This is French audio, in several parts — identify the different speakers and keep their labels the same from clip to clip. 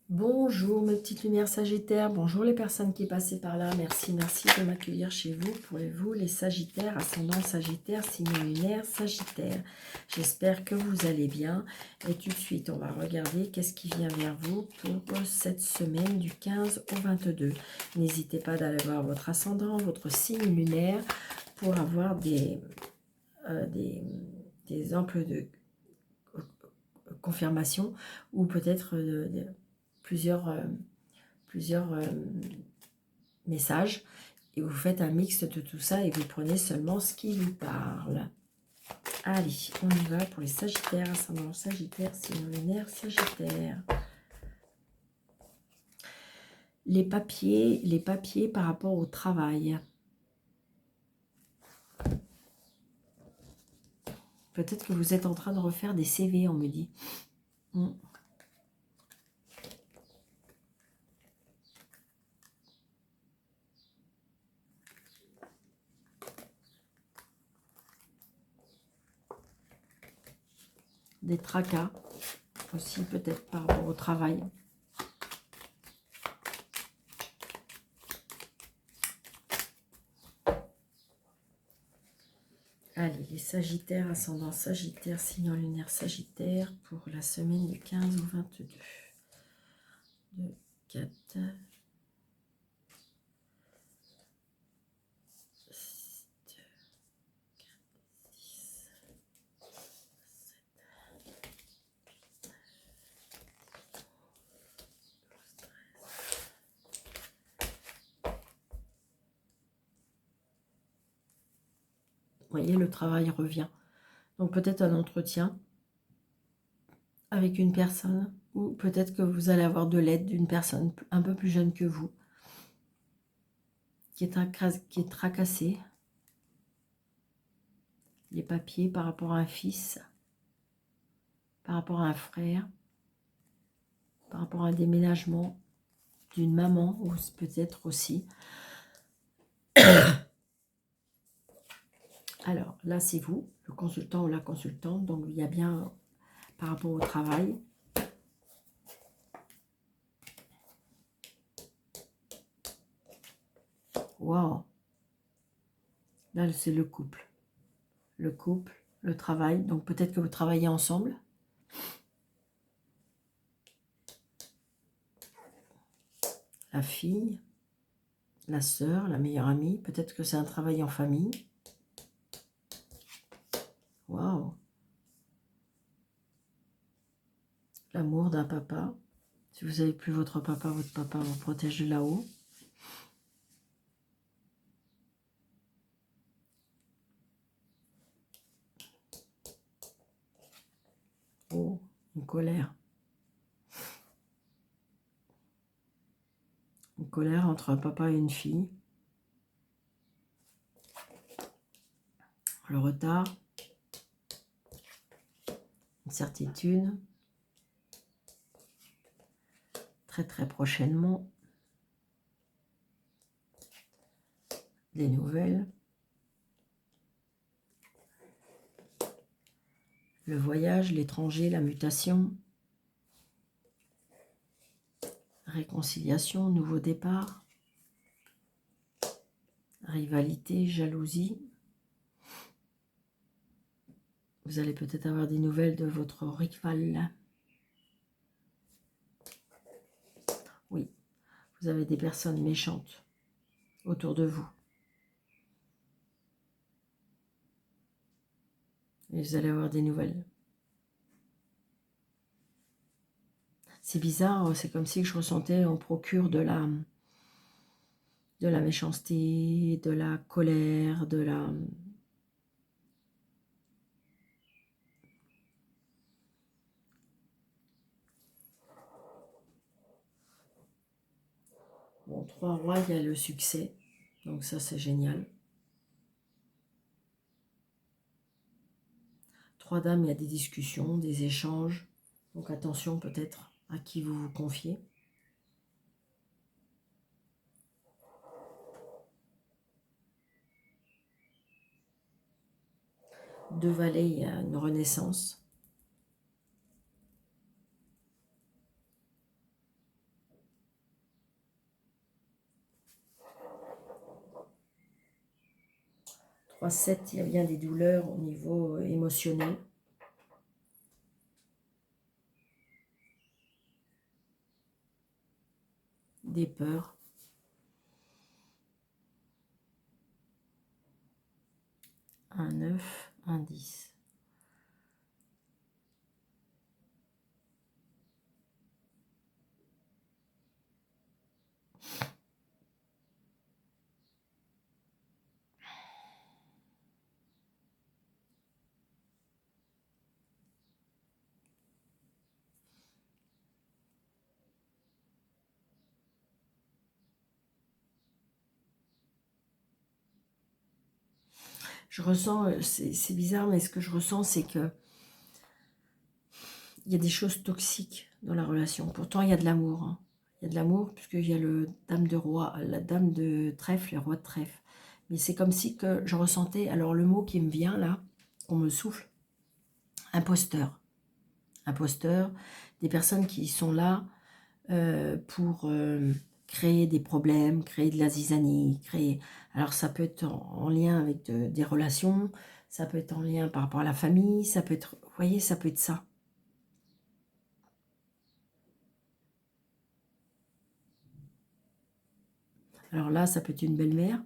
Speaker 1: Bonjour mes petites lumières sagittaires, bonjour les personnes qui passaient par là, merci de m'accueillir chez vous. Pour vous les sagittaires, ascendant sagittaire, signe lunaire sagittaire. J'espère que vous allez bien et tout de suite on va regarder qu'est-ce qui vient vers vous pour cette semaine du 15 au 22. N'hésitez pas d'aller voir votre ascendant, votre signe lunaire pour avoir des amples de confirmation ou peut-être plusieurs messages et vous faites un mix de tout ça et vous prenez seulement ce qui vous parle. Allez, on y va pour les sagittaires, ascendant sagittaire, signe lunaire sagittaire. Les papiers par rapport au travail. Peut-être que vous êtes en train de refaire des CV, on me dit. Des tracas aussi, peut-être par rapport au travail. Allez, les sagittaires, ascendant sagittaire, signe lunaire sagittaire, pour la semaine du 15 au 22. 2, 4, 6, 10, 7. Vous voyez, le travail revient. Donc peut-être un entretien avec une personne, ou peut-être que vous allez avoir de l'aide d'une personne un peu plus jeune que vous, qui est tracassée. Les papiers par rapport à un fils, par rapport à un frère, par rapport à un déménagement d'une maman, ou peut-être aussi. Alors là, c'est vous, le consultant ou la consultante, donc il y a bien par rapport au travail. Waouh! Là, c'est le couple. Le couple, le travail. Donc peut-être que vous travaillez ensemble. La fille, la sœur, la meilleure amie. Peut-être que c'est un travail en famille. Waouh! L'amour d'un papa. Si vous n'avez plus votre papa vous protège de là-haut. Oh, une colère. Une colère entre un papa et une fille. Le retard. Une certitude. Très prochainement. Des nouvelles. Le voyage, l'étranger, la mutation. Réconciliation, nouveau départ. Rivalité, jalousie. Vous allez peut-être avoir des nouvelles de votre rival. Oui, vous avez des personnes méchantes autour de vous. Et vous allez avoir des nouvelles. C'est bizarre, c'est comme si je ressentais, on procure de la méchanceté, de la colère, de la... Bon, 3 rois, il y a le succès, donc ça c'est génial. 3 dames, il y a des discussions, des échanges, donc attention peut-être à qui vous vous confiez. 2 valets, il y a une renaissance. 3-7, il y a bien des douleurs au niveau émotionnel. Des peurs. Un 9, un 10. Je ressens, c'est bizarre, mais ce que je ressens, c'est que il y a des choses toxiques dans la relation. Pourtant, il y a de l'amour. Hein. Il y a de l'amour, puisqu'il y a le dame de roi, la dame de trèfle et le roi de trèfle. Mais c'est comme si que je ressentais, alors le mot qui me vient là, on me souffle, imposteur. Imposteur, des personnes qui sont là pour créer des problèmes, créer de la zizanie, créer... Alors ça peut être en lien avec des relations, ça peut être en lien par rapport à la famille, ça peut être... Vous voyez, ça peut être ça. Alors là, ça peut être une belle-mère,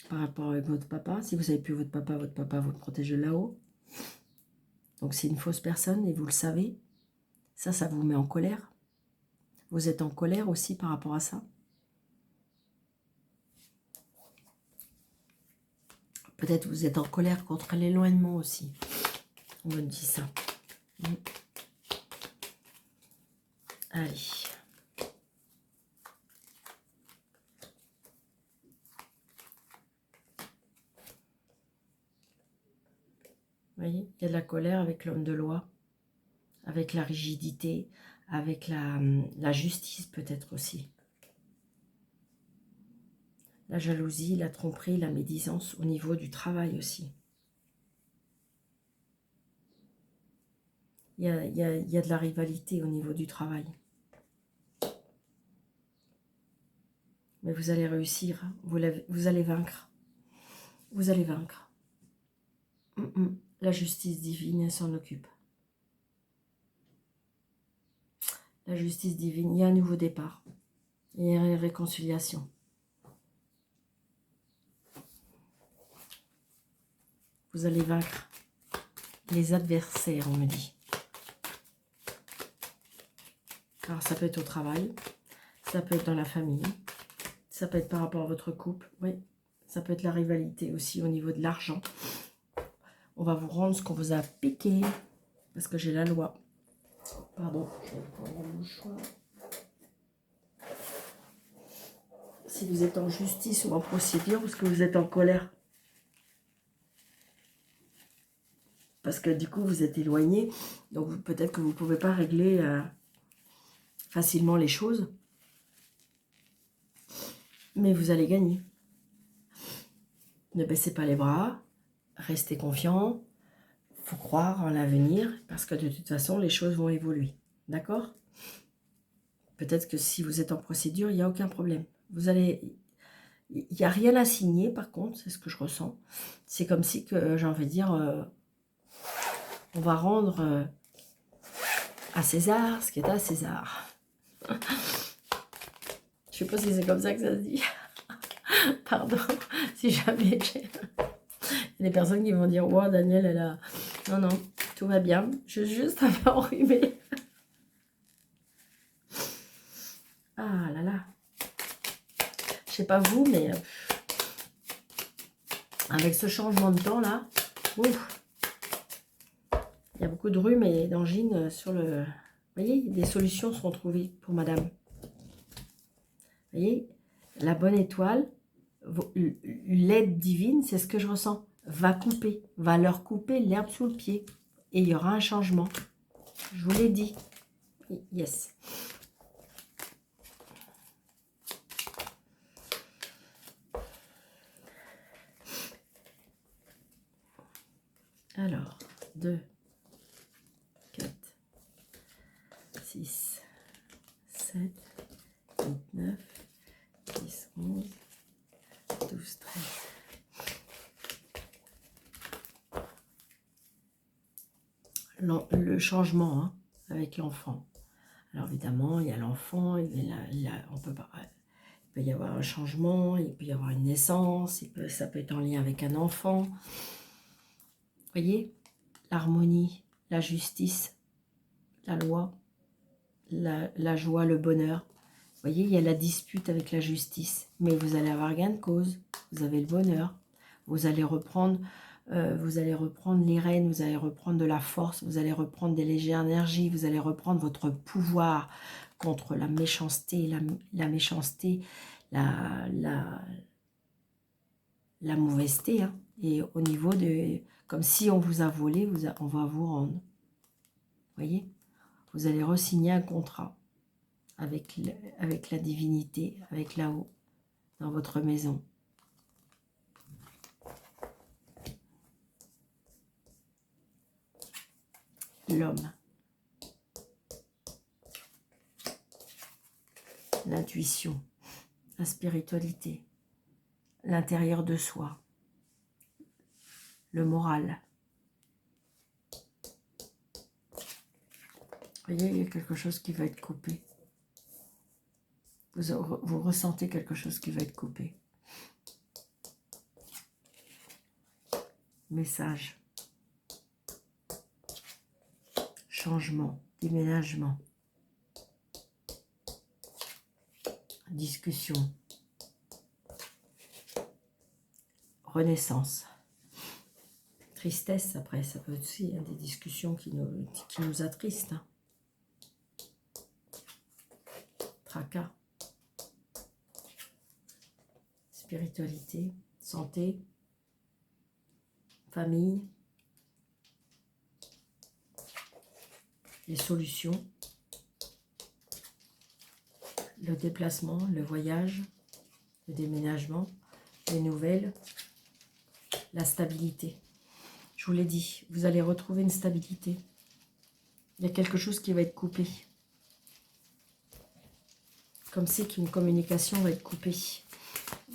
Speaker 1: par rapport avec votre papa. Si vous n'avez plus votre papa vous le protégez là-haut. Donc c'est une fausse personne et vous le savez. Ça vous met en colère. Vous êtes en colère aussi par rapport à ça. Peut-être vous êtes en colère contre l'éloignement aussi. On me dit ça. Allez. Vous voyez, il y a de la colère avec l'homme de loi, avec la rigidité, avec la justice peut-être aussi. La jalousie, la tromperie, la médisance au niveau du travail aussi. Il y a de la rivalité au niveau du travail. Mais vous allez réussir, vous allez vaincre. Vous allez vaincre. La justice divine, elle s'en occupe. La justice divine, il y a un nouveau départ. Il y a une réconciliation. Vous allez vaincre les adversaires, on me dit. Alors ça peut être au travail, ça peut être dans la famille, ça peut être par rapport à votre couple, oui. Ça peut être la rivalité aussi au niveau de l'argent. On va vous rendre ce qu'on vous a piqué, parce que j'ai la loi. Pardon, je vais prendre mon mouchoir. Si vous êtes en justice ou en procédure, parce que vous êtes en colère. Parce que du coup, vous êtes éloigné. Donc peut-être que vous ne pouvez pas régler facilement les choses. Mais vous allez gagner. Ne baissez pas les bras. Restez confiant. Il faut croire en l'avenir. Parce que de toute façon, les choses vont évoluer. D'accord ? Peut-être que si vous êtes en procédure, il n'y a aucun problème. Vous allez... Il n'y a rien à signer, par contre, c'est ce que je ressens. C'est comme si, que j'ai envie de dire, on va rendre à César ce qui est à César. Je ne sais pas si c'est comme ça que ça se dit. Pardon, si jamais j'ai... Il y a des personnes qui vont dire, wow, Daniel, elle a... Non, non, tout va bien. Je suis juste un peu enrhumée. Ah là là. Je sais pas vous, mais... avec ce changement de temps là, ouf, il y a beaucoup de rhume et d'angines sur le... Vous voyez, des solutions seront trouvées pour madame. Vous voyez, la bonne étoile, l'aide divine, c'est ce que je ressens, va leur couper l'herbe sous le pied. Et il y aura un changement. Je vous l'ai dit. Yes. Alors, 2, 4, 6, 7, 8, 9, 10, 11, 12, 13. le changement hein, avec l'enfant. Alors évidemment, il y a l'enfant, on peut pas... Il peut y avoir un changement, il peut y avoir une naissance, ça peut être en lien avec un enfant. Vous voyez, l'harmonie, la justice, la loi, la joie, le bonheur. Vous voyez, il y a la dispute avec la justice, mais vous allez avoir gain de cause, vous avez le bonheur, vous allez reprendre les rênes, vous allez reprendre de la force, vous allez reprendre des légères énergies, vous allez reprendre votre pouvoir contre la méchanceté, la méchanceté, la mauvaiseté. Hein. Et au niveau de... Comme si on vous a volé, on va vous rendre. Vous voyez? Vous allez re-signer un contrat avec la divinité, avec là-haut, dans votre maison. L'homme. L'intuition. La spiritualité. L'intérieur de soi. Le moral. Vous voyez, il y a quelque chose qui va être coupé. Vous ressentez quelque chose qui va être coupé. Message. Changement. Déménagement. Discussion. Renaissance. Tristesse, après, ça peut aussi, hein, des discussions qui nous attristent. Hein. Tracas. Spiritualité, santé, famille, les solutions, le déplacement, le voyage, le déménagement, les nouvelles, la stabilité. Je vous l'ai dit, vous allez retrouver une stabilité. Il y a quelque chose qui va être coupé. Comme si qu'une communication va être coupée.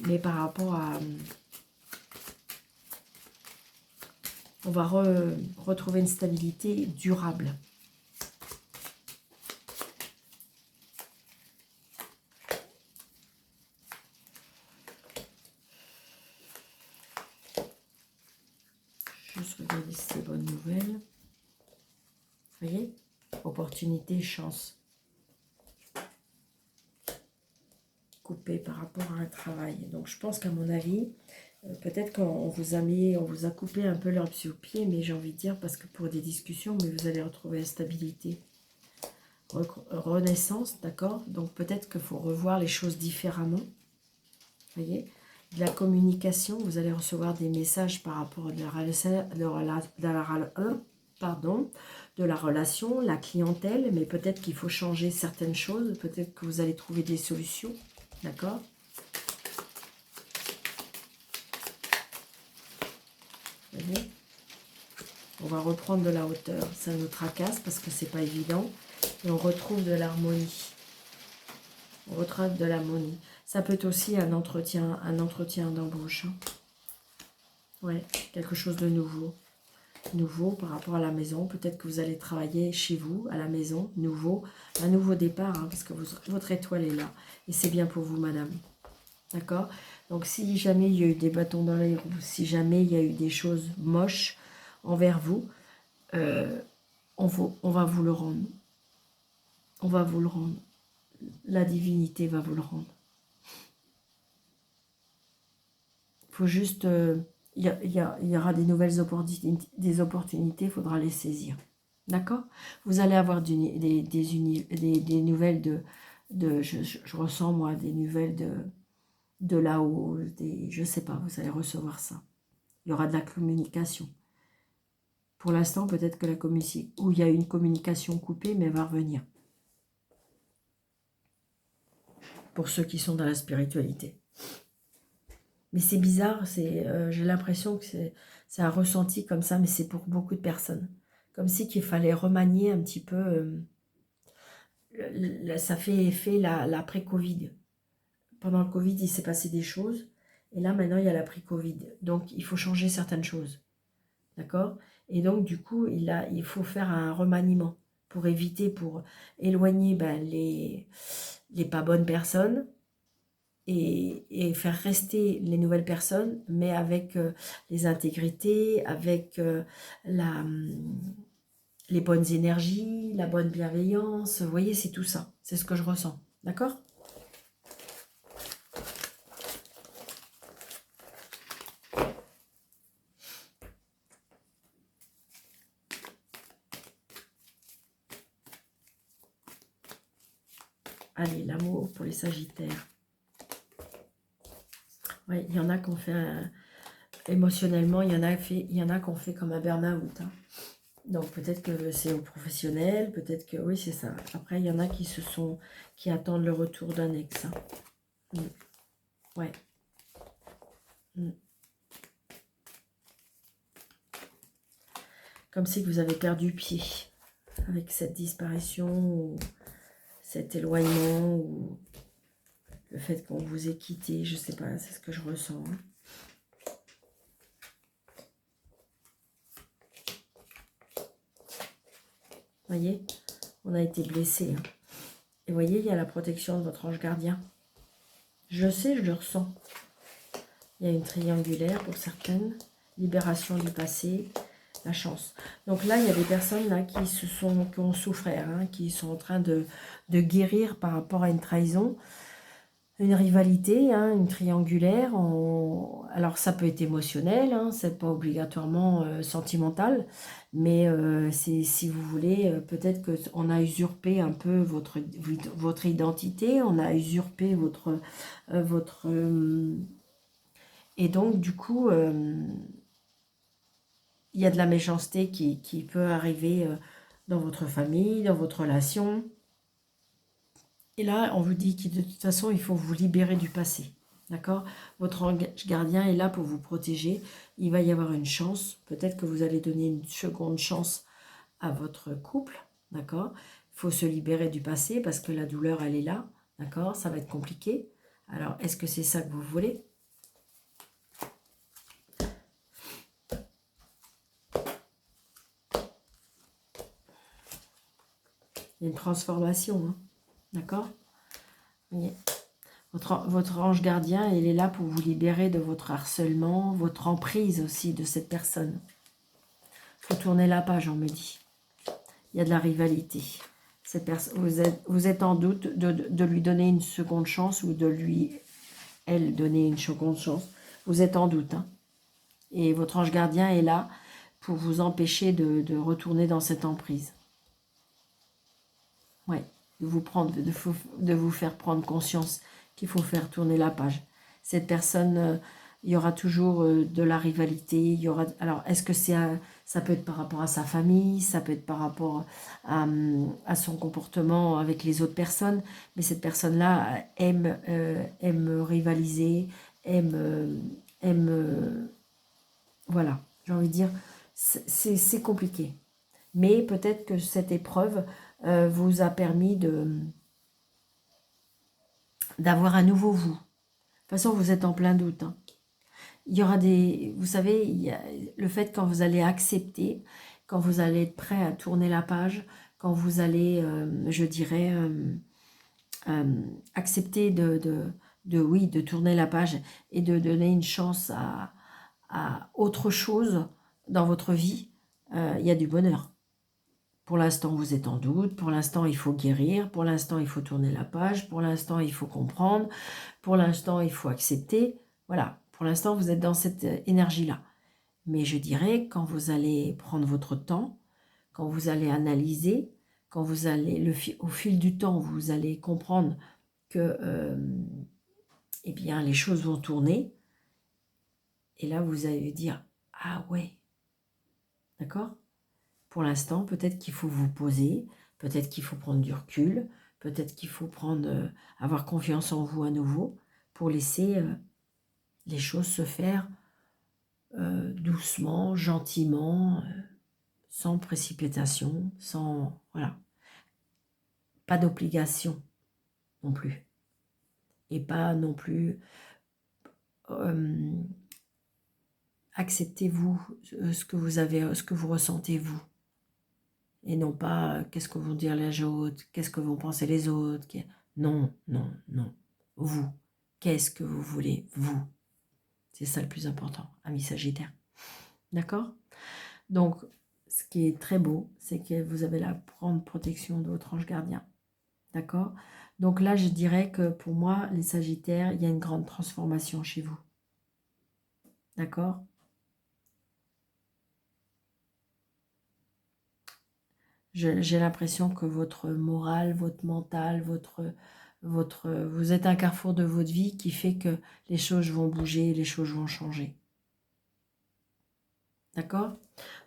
Speaker 1: Mais par rapport à... On va retrouver une stabilité durable. Juste regarder si c'est bonne nouvelle. Vous voyez? Opportunité, chance. Coupé par rapport à un travail. Donc je pense qu'à mon avis, peut-être qu'on vous a coupé un peu l'herbe sur le pied, mais j'ai envie de dire, parce que pour des discussions, mais vous allez retrouver la stabilité. Renaissance, d'accord? Donc peut-être qu'il faut revoir les choses différemment. Vous voyez? De la communication, vous allez recevoir des messages par rapport à de la relation, la clientèle, mais peut-être qu'il faut changer certaines choses, peut-être que vous allez trouver des solutions, d'accord? Vous voyez? On va reprendre de la hauteur, ça nous tracasse parce que c'est pas évident, et on retrouve de l'harmonie. On retrouve de l'harmonie. Ça peut être aussi un entretien d'embauche. Hein. Ouais, quelque chose de nouveau. Nouveau par rapport à la maison. Peut-être que vous allez travailler chez vous, à la maison. Nouveau. Un nouveau départ, hein, parce que votre étoile est là. Et c'est bien pour vous, madame. D'accord? Donc, si jamais il y a eu des bâtons dans les roues, si jamais il y a eu des choses moches envers vous, on va vous le rendre. On va vous le rendre. La divinité va vous le rendre. Il faut juste... il y aura des nouvelles opportunités, il faudra les saisir. D'accord? Vous allez avoir des nouvelles je ressens moi, des nouvelles de là-haut, je sais pas, vous allez recevoir ça. Il y aura de la communication. Pour l'instant, peut-être que il y a une communication coupée, mais elle va revenir. Pour ceux qui sont dans la spiritualité. Mais c'est bizarre, j'ai l'impression que c'est un ressenti comme ça, mais c'est pour beaucoup de personnes. Comme si qu'il fallait remanier un petit peu, ça fait effet l'après-Covid. Pendant le Covid, il s'est passé des choses, et là maintenant il y a l'après-Covid. Donc il faut changer certaines choses, d'accord? Et donc, du coup, il faut faire un remaniement pour éviter, pour éloigner les pas bonnes personnes et faire rester les nouvelles personnes, mais avec les intégrités, avec les bonnes énergies, la bonne bienveillance. Vous voyez, c'est tout ça. C'est ce que je ressens. D'accord? Allez, l'amour pour les Sagittaires. Ouais, il y en a qui ont fait émotionnellement, il y en a qui ont fait comme un burn-out. Hein. Donc peut-être que c'est au professionnel, peut-être que oui, c'est ça. Après, il y en a qui attendent le retour d'un ex. Hein. Ouais. Comme si vous avez perdu pied avec cette disparition ou cet éloignement ou le fait qu'on vous ait quitté, je sais pas, c'est ce que je ressens. Hein. Voyez, on a été blessé. Hein. Et voyez, il y a la protection de votre ange gardien. Je le sais, je le ressens. Il y a une triangulaire pour certaines, libération du passé, la chance. Donc là, il y a des personnes là qui ont souffert, hein, qui sont en train de guérir par rapport à une trahison, une rivalité, hein, une triangulaire. Alors ça peut être émotionnel, hein, c'est pas obligatoirement sentimental, mais si vous voulez, peut-être qu'on a usurpé un peu votre identité, on a usurpé et donc du coup, il y a de la méchanceté qui peut arriver dans votre famille, dans votre relation. Et là, on vous dit que de toute façon, il faut vous libérer du passé. D'accord? Votre ange gardien est là pour vous protéger. Il va y avoir une chance. Peut-être que vous allez donner une seconde chance à votre couple. D'accord? Il faut se libérer du passé parce que la douleur, elle est là. D'accord? Ça va être compliqué. Alors, est-ce que c'est ça que vous voulez? Il y a une transformation. Hein? D'accord? Votre ange gardien, il est là pour vous libérer de votre harcèlement, votre emprise aussi de cette personne. Il faut tourner la page, on me dit. Il y a de la rivalité. Vous êtes en doute de lui donner une seconde chance ou de elle, donner une seconde chance. Vous êtes en doute. Hein. Et votre ange gardien est là pour vous empêcher de retourner dans cette emprise. Ouais, de vous faire prendre conscience qu'il faut faire tourner la page. Cette personne, il y aura toujours de la rivalité. Alors, est-ce que ça peut être par rapport à sa famille, ça peut être par rapport à son comportement avec les autres personnes, mais cette personne-là aime rivaliser, voilà, j'ai envie de dire, c'est compliqué. Mais peut-être que cette épreuve vous a permis d'avoir un nouveau vous. De toute façon, vous êtes en plein doute. Hein. Il y aura vous savez, il y a le fait quand vous allez accepter, quand vous allez être prêt à tourner la page, quand vous allez, je dirais, accepter de tourner la page et de donner une chance à autre chose dans votre vie, il y a du bonheur. Pour l'instant, vous êtes en doute. Pour l'instant, il faut guérir. Pour l'instant, il faut tourner la page. Pour l'instant, il faut comprendre. Pour l'instant, il faut accepter. Voilà. Pour l'instant, vous êtes dans cette énergie-là. Mais je dirais, quand vous allez prendre votre temps, quand vous allez analyser, quand vous allez, au fil du temps, vous allez comprendre que eh bien, les choses vont tourner. Et là, vous allez dire, ah ouais, d'accord ? Pour l'instant, peut-être qu'il faut vous poser, peut-être qu'il faut prendre du recul, peut-être qu'il faut avoir confiance en vous à nouveau pour laisser les choses se faire doucement, gentiment, sans précipitation, sans... Voilà. Pas d'obligation non plus. Et pas non plus acceptez-vous ce que vous avez, ce que vous ressentez vous. Et non pas qu'est-ce que vont dire les autres, qu'est-ce que vont penser les autres. Non, non, non. Vous, qu'est-ce que vous voulez, vous? C'est ça le plus important, ami Sagittaire. D'accord? Donc, ce qui est très beau, c'est que vous avez la grande protection de votre ange gardien. D'accord? Donc là, je dirais que pour moi, les Sagittaires, il y a une grande transformation chez vous. D'accord? J'ai l'impression que votre morale, votre mental, vous êtes un carrefour de votre vie qui fait que les choses vont bouger, les choses vont changer. D'accord?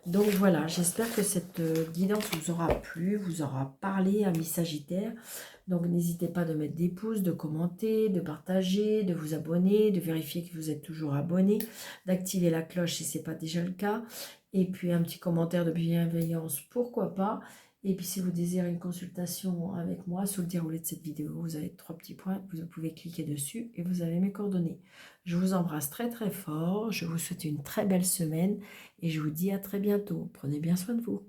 Speaker 1: Donc voilà, j'espère que cette guidance vous aura plu, vous aura parlé, amis Sagittaires. Donc n'hésitez pas de mettre des pouces, de commenter, de partager, de vous abonner, de vérifier que vous êtes toujours abonné, d'activer la cloche si ce n'est pas déjà le cas. Et puis un petit commentaire de bienveillance, pourquoi pas. Et puis si vous désirez une consultation avec moi, sous le déroulé de cette vidéo, vous avez 3 petits points, vous pouvez cliquer dessus et vous avez mes coordonnées. Je vous embrasse très très fort, je vous souhaite une très belle semaine et je vous dis à très bientôt. Prenez bien soin de vous.